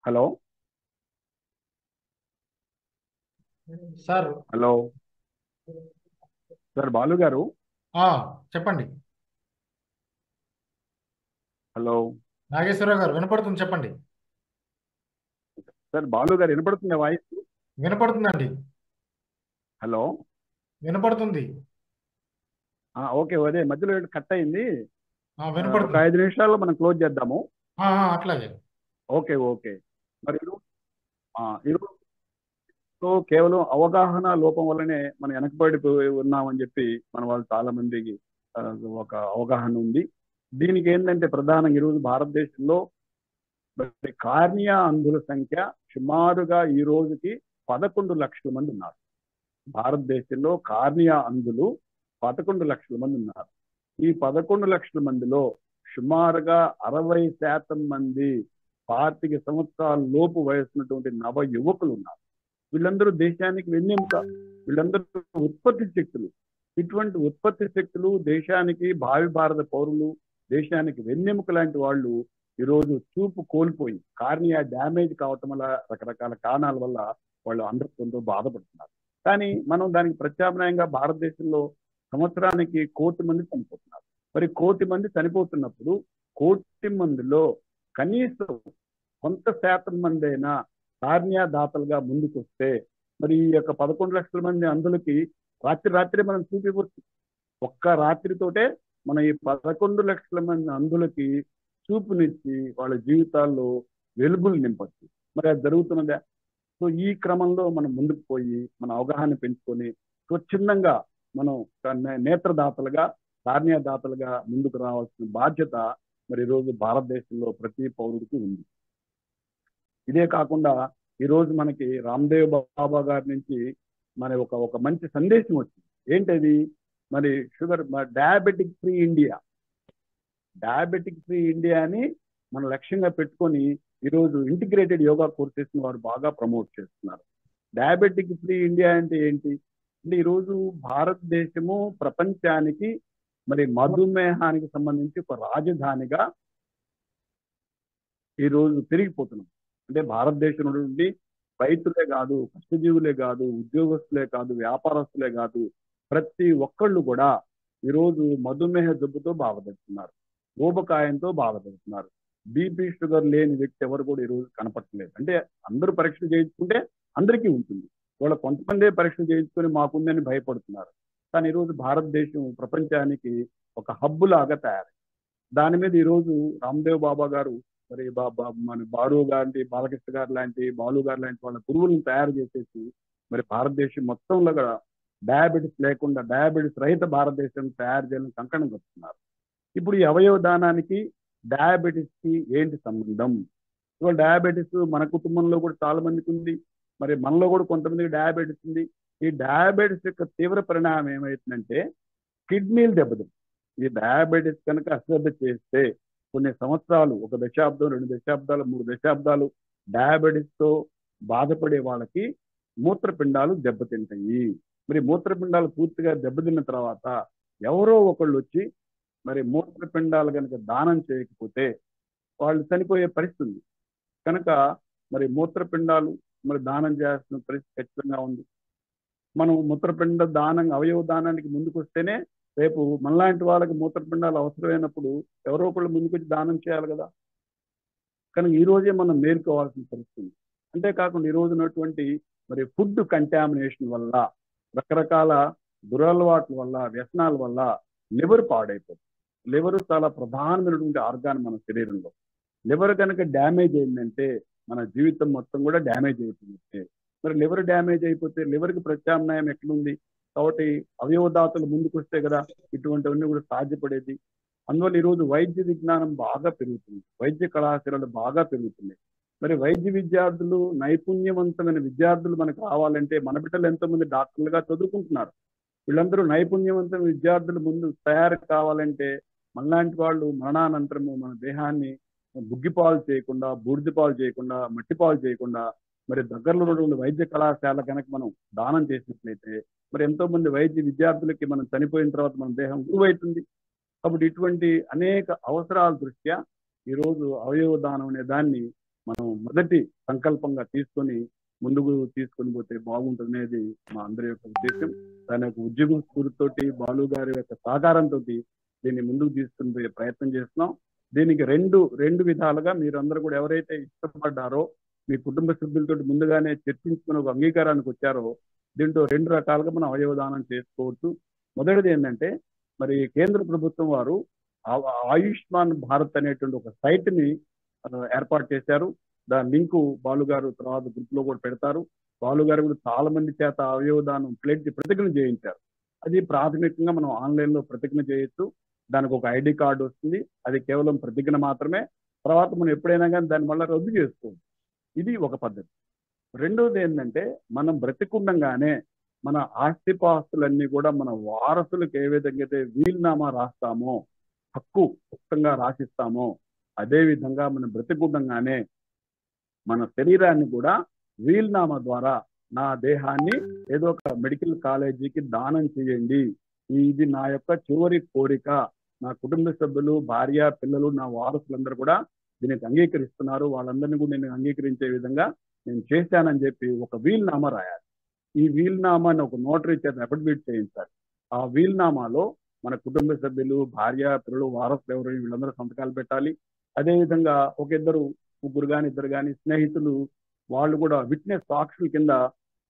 Hello sir. Hello sir Balu గారు. చెప్పండి. హలో నాగేశ్వరరావు గారు వినపడుతుంది, చెప్పండి. సార్ బాలు గారు వినపడుతుంది వాయిస్? వినపడుతుందండి. హలో వినపడుతుంది. ఓకే, అదే మధ్యలో కట్ అయింది. ఒక వినపడుతుంది. 5 నిమిషాల్లో మనం క్లోజ్ చేద్దాము. అట్లాగే. Okay okay. మరి ఈరోజు కేవలం అవగాహన లోపం వల్లనే మనం వెనకబడిపోయి ఉన్నామని చెప్పి మన వాళ్ళు చాలా మందికి ఒక అవగాహన ఉంది. దీనికి ఏంటంటే ప్రధానంగా ఈరోజు భారతదేశంలో కార్నియా అంధుల సంఖ్య సుమారుగా ఈ రోజుకి 11 లక్షల మంది ఉన్నారు. భారతదేశంలో కార్నియా అంధులు 11 లక్షల మంది ఉన్నారు. ఈ 11 లక్షల మందిలో సుమారుగా 60% మంది 25 సంవత్సరాల లోపు వయసున్నటువంటి నవ యువకులు ఉన్నారు. వీళ్ళందరూ దేశానికి వెన్నెముక, వీళ్ళందరూ ఉత్పత్తి శక్తులు. ఇటువంటి ఉత్పత్తి శక్తులు దేశానికి భావి భారత పౌరులు, దేశానికి వెన్నెముక లాంటి వాళ్ళు ఈరోజు చూపు కోల్పోయి కార్నియా డ్యామేజ్ కావటం వల్ల రకరకాల కారణాల వల్ల వాళ్ళు అందరితో బాధపడుతున్నారు. కానీ మనం దానికి ప్రత్యామ్నాయంగా భారతదేశంలో సంవత్సరానికి 1 కోటి మంది చనిపోతున్నారు. మరి 1 కోటి మంది చనిపోతున్నప్పుడు 1 కోటి మందిలో కనీసం కొంత శాతం మంది అయినా కార్నియా దాతలుగా ముందుకు వస్తే మరి ఈ యొక్క 11 లక్షల మంది అంధులకి రాత్రి మనం చూపివచ్చు. ఒక్క రాత్రితోటే మన ఈ 11 లక్షల మంది అంధులకి చూపునిచ్చి వాళ్ళ జీవితాల్లో వెలుగులు నింపచ్చు. మరి అది జరుగుతున్నదే. సో ఈ క్రమంలో మనం ముందుకు పోయి మన అవగాహన పెంచుకొని స్వచ్ఛందంగా మనం నేత్రదాతలుగా, కార్నియా దాతలుగా ముందుకు రావాల్సిన బాధ్యత మరి ఈరోజు భారతదేశంలో ప్రతి పౌరుడికి ఉంది. ఇదే కాకుండా ఈరోజు మనకి రామ్దేవ్ బాబా గారి నుంచి మన ఒక మంచి సందేశం వచ్చింది. ఏంటది? మరి డయాబెటిక్ ఫ్రీ ఇండియా అని మన లక్ష్యంగా పెట్టుకొని ఈరోజు ఇంటిగ్రేటెడ్ యోగా కోర్సెస్ వారు బాగా ప్రమోట్ చేస్తున్నారు. డయాబెటిక్ ఫ్రీ ఇండియా అంటే ఏంటి అంటే ఈరోజు భారతదేశము ప్రపంచానికి మరి మధుమేహానికి సంబంధించి ఒక రాజధానిగా ఈరోజు పెరిగిపోతున్నాం. అంటే భారతదేశం నుండి రైతులే కాదు, కష్టజీవులే కాదు, ఉద్యోగస్తులే కాదు, వ్యాపారస్తులే కాదు, ప్రతి ఒక్కళ్ళు కూడా ఈరోజు మధుమేహ జబ్బుతో బాధపడుతున్నారు, ఊబకాయంతో బాధపడుతున్నారు. బీపీ షుగర్ లేని వ్యక్తి ఎవరు కూడా ఈరోజు కనపడలేదు. అంటే అందరూ పరీక్షలు చేయించుకుంటే అందరికీ ఉంటుంది, వాళ్ళ కొంతమందే పరీక్షలు చేయించుకొని మాకుందని భయపడుతున్నారు. కానీ ఈరోజు భారతదేశం ప్రపంచానికి ఒక హబ్బు లాగా తయారై దాని మీద ఈరోజు రామ్దేవ్ బాబా గారు మరి మన బాలు గారి బాలకృష్ణ గారు లాంటి బాలు గారు లాంటి వాళ్ళ గురువులను తయారు చేసేసి మరి భారతదేశం మొత్తంలో కూడా డయాబెటిస్ లేకుండా డయాబెటిస్ రహిత భారతదేశం తయారు చేయాలని కంకణం కట్టుతున్నారు. ఇప్పుడు ఈ అవయవ దానానికి డయాబెటిస్ కి ఏంటి సంబంధం? ఇవాళ డయాబెటిస్ మన కుటుంబంలో కూడా చాలా మందికి ఉంది, మరి మనలో కూడా కొంతమందికి డయాబెటిస్ ఉంది. ఈ డయాబెటిస్ యొక్క తీవ్ర పరిణామం ఏమవుతుందంటే కిడ్నీలు దెబ్బతింటాయి. ఈ డయాబెటిస్ కనుక అశ్రద్ధ చేస్తే కొన్ని సంవత్సరాలు, 1 దశాబ్దం, 2 దశాబ్దాలు, 3 దశాబ్దాలు డయాబెటిస్ తో బాధపడే వాళ్ళకి మూత్రపిండాలు దెబ్బతింటాయి. మరి మూత్రపిండాలు పూర్తిగా దెబ్బతిన్న తర్వాత ఎవరో ఒకళ్ళు వచ్చి మరి మూత్రపిండాలు కనుక దానం చేయకపోతే వాళ్ళు చనిపోయే పరిస్థితి ఉంది. కనుక మరి మూత్రపిండాలు మరి దానం చేయాల్సిన పరిస్థితి ఖచ్చితంగా ఉంది. మనం మూత్రపిండ దానం, అవయవ దానానికి ముందుకు వస్తేనే రేపు మనలాంటి వాళ్ళకి మూత్రపిండాలు అవసరమైనప్పుడు ఎవరో ఒకళ్ళు ముందుకు వచ్చి దానం చేయాలి కదా. కనుక ఈ రోజే మనం మేల్కోవాల్సిన పరిస్థితి. అంతేకాకుండా ఈ రోజు ఉన్నటువంటి మరి ఫుడ్ కంటామినేషన్ వల్ల, రకరకాల దురలవాట్ల వల్ల, వ్యసనాల వల్ల లివర్ పాడైపోతుంది. లివర్ చాలా ప్రధానమైనటువంటి ఆర్గాన్ మన శరీరంలో. లివర్ కనుక డ్యామేజ్ అయిందంటే మన జీవితం మొత్తం కూడా డ్యామేజ్ అయిపోతుంది. మరి లివర్ డ్యామేజ్ అయిపోతే లివర్కి ప్రత్యామ్నాయం ఎక్కడుంది? కాబట్టి అవయవదాతలు ముందుకు వస్తే కదా ఇటువంటివన్నీ కూడా సాధ్యపడేది. అందువల్ల ఈరోజు వైద్య విజ్ఞానం బాగా పెరుగుతుంది, వైద్య కళాశాలలు బాగా పెరుగుతున్నాయి. మరి వైద్య విద్యార్థులు, నైపుణ్యవంతమైన విద్యార్థులు మనకు రావాలంటే మన బిడ్డలు ఎంతోమంది డాక్టర్లుగా చదువుకుంటున్నారు. వీళ్ళందరూ నైపుణ్యవంతమైన విద్యార్థులు ముందు తయారు కావాలంటే మనలాంటి వాళ్ళు మరణానంతరము మన దేహాన్ని బుగ్గిపాలు చేయకుండా, బూడిదపాలు చేయకుండా, మట్టిపాలు చేయకుండా మరి దగ్గరలో ఉన్నటువంటి వైద్య కళాశాల కనుక మనం దానం చేసినట్లయితే మరి ఎంతో మంది వైద్య విద్యార్థులకి మనం చనిపోయిన తర్వాత మన దేహం గురువైతుంది. కాబట్టి ఇటువంటి అనేక అవసరాల దృష్ట్యా ఈరోజు అవయవ దానం అనే దాన్ని మనం మొదటి సంకల్పంగా తీసుకొని ముందుకు తీసుకొని పోతే బాగుంటుంది అనేది మా అందరి యొక్క ఉద్దేశం. దాని యొక్క ఉద్యోగం స్ఫూర్తితోటి, బాలు గారి యొక్క సహకారంతో దీన్ని ముందుకు తీసుకుని పోయే ప్రయత్నం చేస్తున్నాం. దీనికి రెండు విధాలుగా మీరందరూ కూడా ఎవరైతే ఇష్టపడ్డారో, మీ కుటుంబ సభ్యులతో ముందుగానే చర్చించుకుని ఒక అంగీకారానికి వచ్చారో, దీంట్లో 2 రకాలుగా మనం అవయవ దానం చేసుకోవచ్చు. మొదటిది ఏంటంటే మరి కేంద్ర ప్రభుత్వం వారు ఆయుష్మాన్ భారత్ అనేటువంటి ఒక సైట్ ని ఏర్పాటు చేశారు. దాని లింకు బాలు గారు తర్వాత గ్రూప్ లో కూడా పెడతారు. బాలు గారు కూడా చాలా మంది చేత అవయవ దానం ప్రతిజ్ఞ చేయించారు. అది ప్రాథమికంగా మనం ఆన్లైన్ లో ప్రతిజ్ఞ చేయొచ్చు. దానికి ఒక ఐడి కార్డు వస్తుంది, అది కేవలం ప్రతిజ్ఞ మాత్రమే. తర్వాత మనం ఎప్పుడైనా కానీ దాన్ని మళ్ళీ రద్దు చేసుకోవచ్చు. ఇది ఒక పద్ధతి. రెండవది ఏంటంటే మనం బ్రతికుండగానే మన ఆస్తిపాస్తులన్నీ కూడా మన వారసులకు ఏ విధంగా అయితే వీలునామా రాస్తామో, హక్కు పుస్తకంగా రాసిస్తామో, అదే విధంగా మనం బ్రతికుండగానే మన శరీరాన్ని కూడా వీలునామా ద్వారా నా దేహాన్ని ఏదో ఒక మెడికల్ కాలేజీకి దానం చేయండి, ఇది నా యొక్క చివరి కోరిక, నా కుటుంబ సభ్యులు, భార్య, పిల్లలు, నా వారసులందరూ కూడా దీనికి అంగీకరిస్తున్నారు, వాళ్ళందరినీ కూడా నేను అంగీకరించే విధంగా నేను చేశానని చెప్పి ఒక వీలునామా రాయాలి. ఈ వీలునామాని ఒక నోటరీ చేత అఫిడవిట్ చేయించాలి. ఆ వీలునామాలో మన కుటుంబ సభ్యులు, భార్య, పిల్లలు, వారసులు ఎవరు వీళ్ళందరూ సంతకాలు పెట్టాలి. అదేవిధంగా ఒక 2-3 కానీ 2 కానీ స్నేహితులు వాళ్ళు కూడా విట్నెస్ సాక్షుల కింద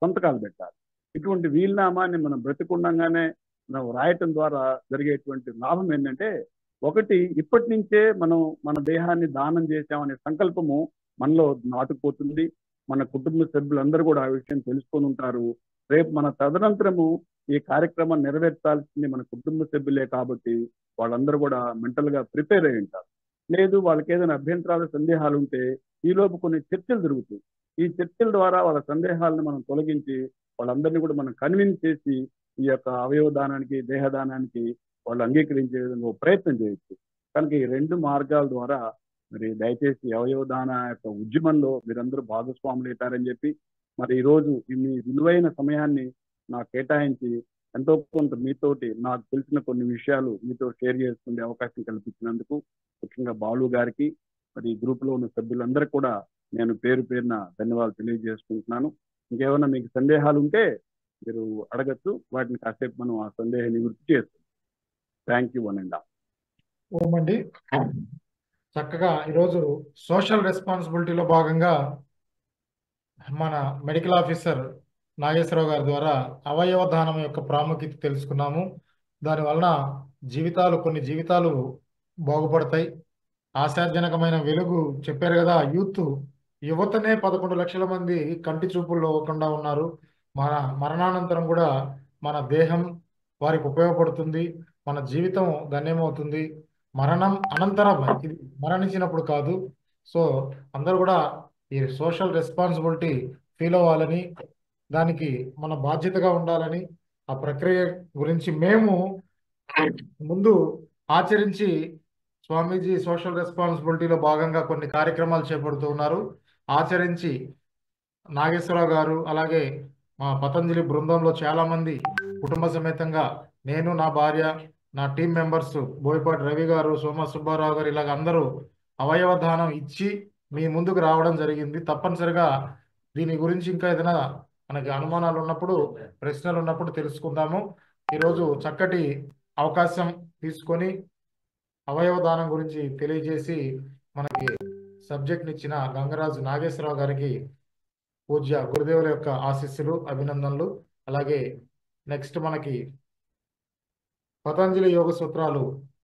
సంతకాలు పెట్టాలి. ఇటువంటి వీలునామాని మనం బ్రతికుండగానే మనం రాయటం ద్వారా జరిగేటువంటి లాభం ఏంటంటే, ఒకటి ఇప్పటి నుంచే మనం మన దేహాన్ని దానం చేశామనే సంకల్పము మనలో నాటుకుపోతుంది. మన కుటుంబ సభ్యులందరూ కూడా ఆ విషయం తెలుసుకొని ఉంటారు. రేపు మన తదనంతరము ఈ కార్యక్రమాన్ని నెరవేర్చాల్సింది మన కుటుంబ సభ్యులే కాబట్టి వాళ్ళందరూ కూడా మెంటల్ గా ప్రిపేర్ అయి ఉంటారు. లేదు వాళ్ళకి ఏదైనా అభ్యంతరాలు, సందేహాలు ఉంటే ఈలోపు కొన్ని చర్చలు జరుగుతాయి. ఈ చర్చల ద్వారా వాళ్ళ సందేహాలను మనం తొలగించి వాళ్ళందరినీ కూడా మనం కన్విన్స్ చేసి ఈ యొక్క అవయవ దానానికి, దేహదానానికి వాళ్ళు అంగీకరించే విధంగా ప్రయత్నం చేయొచ్చు. కనుక ఈ 2 మార్గాల ద్వారా మరి దయచేసి అవయవ దాన యొక్క ఉద్యమంలో మీరందరూ భాగస్వాములు అవుతారని చెప్పి మరి ఈరోజు మీ విలువైన సమయాన్ని నాకు కేటాయించి ఎంతో కొంత మీతోటి నాకు తెలిసిన కొన్ని విషయాలు మీతో షేర్ చేసుకునే అవకాశం కల్పించినందుకు ముఖ్యంగా బాలు గారికి, మరి ఈ గ్రూప్ లో ఉన్న సభ్యులందరికీ కూడా నేను పేరు పేరున ధన్యవాదాలు తెలియజేసుకుంటున్నాను. ఇంకేమైనా మీకు సందేహాలు ఉంటే మీరు అడగచ్చు, వాటిని కాసేపు మనం ఆ సందేహ నివృత్తి చేస్తాం. Thank you one and all. ఓమండి, చక్కగా ఈరోజు సోషల్ రెస్పాన్సిబిలిటీలో భాగంగా మన మెడికల్ ఆఫీసర్ నాగేశ్వరరావు గారి ద్వారా అవయవ దానం యొక్క ప్రాముఖ్యత తెలుసుకున్నాము. దానివలన కొన్ని జీవితాలు బాగుపడతాయి. ఆశాజనకమైన వెలుగు చెప్పారు కదా. యువతనే 11 లక్షల మంది కంటి చూపుల్లో లేకుండా ఉన్నారు. మన మరణానంతరం కూడా మన దేహం వారికి ఉపయోగపడుతుంది, మన జీవితం ధన్యమవుతుంది. మరణం అనంతరం, ఇది మరణించినప్పుడు కాదు. సో అందరూ కూడా ఈ సోషల్ రెస్పాన్సిబిలిటీ ఫీల్ అవ్వాలని, దానికి మన బాధ్యతగా ఉండాలని, ఆ ప్రక్రియ గురించి మేము ముందు ఆచరించి, స్వామీజీ సోషల్ రెస్పాన్సిబిలిటీలో భాగంగా కొన్ని కార్యక్రమాలు చేపడుతూ ఉన్నారు. ఆచరించి నాగేశ్వరరావు గారు అలాగే మా పతంజలి బృందంలో చాలా మంది కుటుంబ సమేతంగా, నేను, నా భార్య, నా టీం మెంబర్స్ బోయపాటి రవి గారు, సోమ సుబ్బారావు గారు, ఇలాగ అందరూ అవయవ దానం ఇచ్చి మీ ముందుకు రావడం జరిగింది. తప్పనిసరిగా దీని గురించి ఇంకా ఏదైనా మనకి అనుమానాలు ఉన్నప్పుడు, ప్రశ్నలు ఉన్నప్పుడు తెలుసుకుందాము. ఈరోజు చక్కటి అవకాశం తీసుకొని అవయవ దానం గురించి తెలియజేసి మనకి సబ్జెక్ట్ ఇచ్చిన గంగరాజు నాగేశ్వరరావు గారికి పూజ్య గురుదేవుల యొక్క ఆశీస్సులు, అభినందనలు. అలాగే నెక్స్ట్ మనకి పతంజలి యోగ సూత్రాలు